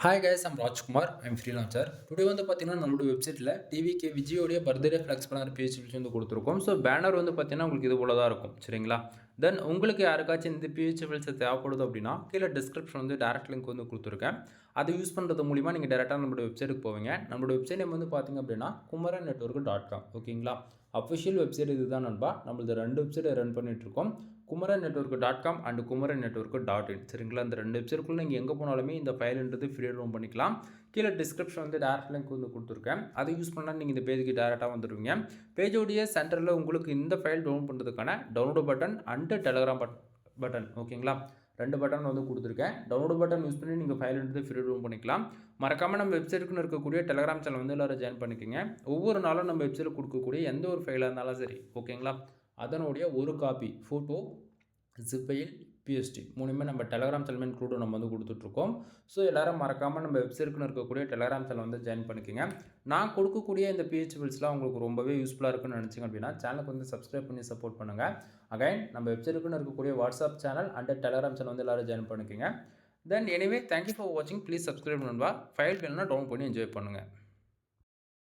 Hi guys, I'm Rajkumar. I'm freelancer. Today வந்து பார்த்தீங்கன்னா, நம்மளோட வெப்சைட்டில் டிவிகே விஜயோடைய பர்த்டே ஃப்ளெக்ஸ் பேனர் பேஜ் வந்து கொடுத்துருக்கோம். ஸோ பேனர் வந்து பார்த்தீங்கன்னா, உங்களுக்கு இது போல தான் இருக்கும். சரிங்களா? தென் உங்களுக்கு யாருக்காச்சும் இந்த பிஹெச்எஃப்எல்ஸ் தேவைப்படுது அப்படின்னா, கீழே டிஸ்கிரிப்ஷன் வந்து டேரக்ட் லிங்க் வந்து கொடுத்துருக்கேன். அதை யூஸ் பண்ணுறது மூலிமா நீங்கள் டேரெக்டாக நம்மளோட வெப்சைட்டுக்கு போவீங்க. நம்மளோட வெப்சைட் நேம் வந்து பார்த்தீங்க அப்படின்னா kumaran-network.com. ஓகேங்களா? அஃபிஷியல் வெப்சைட் இதுதான் நண்பா. நம்மளது 2 வெப்சைட்டை ரன் பண்ணிகிட்ருக்கோம். kumaran-network.com and kumaran-network.in. சரிங்களா? இந்த 2 வெப்சைட்டுக்குள்ள நீங்கள் எங்கே போனாலுமே இந்த ஃபைல்ன்றது ஃப்ரீ டவுன் பண்ணிக்கலாம். கீழே டிஸ்கிரிப்ஷன் வந்து டேரக்ட் லிங்க் வந்து கொடுத்துருக்கேன். அதை யூஸ் பண்ணால் நீங்கள் இந்த பேஜுக்கு டேரெக்டாக வந்துடுவீங்க. பேஜோடைய சென்டரில் உங்களுக்கு இந்த ஃபைல் டவுன் பண்ணுறதுக்கான download button and Telegram button ஓகேங்களா, 2 பட்டன் வந்து கொடுத்துருக்கேன். டவுன்லோட் பட்டன் யூஸ் பண்ணி நீங்கள் ஃபைல் எடுத்து ஃப்ரீ டவுன் பண்ணிக்கலாம். மறக்காமல் நம்ம வெப்சைட்டுக்குன்னு இருக்கக்கூடிய டெலகிராம் சேனல் வந்து எல்லோரும் ஜாயின் பண்ணிக்கோங்க. ஒவ்வொரு நாளும் நம்ம வெப்சைட்டில் கொடுக்கக்கூடிய எந்த ஒரு ஃபைலாக இருந்தாலும் சரி ஓகேங்களா, அதனுடைய ஒரு copy photo, zip file, PSD மூணுமே நம்ம டெலகிராம் சேனல் இன்க்ளூட் நம்ம வந்து கொடுத்துட்ருக்கோம். ஸோ எல்லோரும் மறக்காமல் நம்ம வெப்சைட்டுக்குன்னு இருக்கக்கூடிய டெலகிராம் சேனல் வந்து ஜாயின் பண்ணிக்கோங்க. நான் கொடுக்கக்கூடிய இந்த பிஹெச்எஃப்எல்ஸ்லாம் உங்களுக்கு ரொம்பவே யூஸ்ஃபுல்லாக இருக்குன்னு நினச்சிங்க அப்படின்னா சேனலுக்கு வந்து சப்ஸ்கிரைப் பண்ணி சப்போர்ட் பண்ணுங்கள். அகைன் நம்ம வெப்சைட்டுக்குன்னு இருக்கக்கூடிய WhatsApp channel and Telegram channel வந்து எல்லோரும் ஜாயின் பண்ணிக்கோங்க. தென் எனிவே தேங்க்யூ ஃபார் வாட்சிங். ப்ளீஸ் சப்ஸ்கிரைப் பண்ணுவா. ஃபைல் வேணும்னா டவுன் பண்ணி என்ஜாய் பண்ணுங்கள்.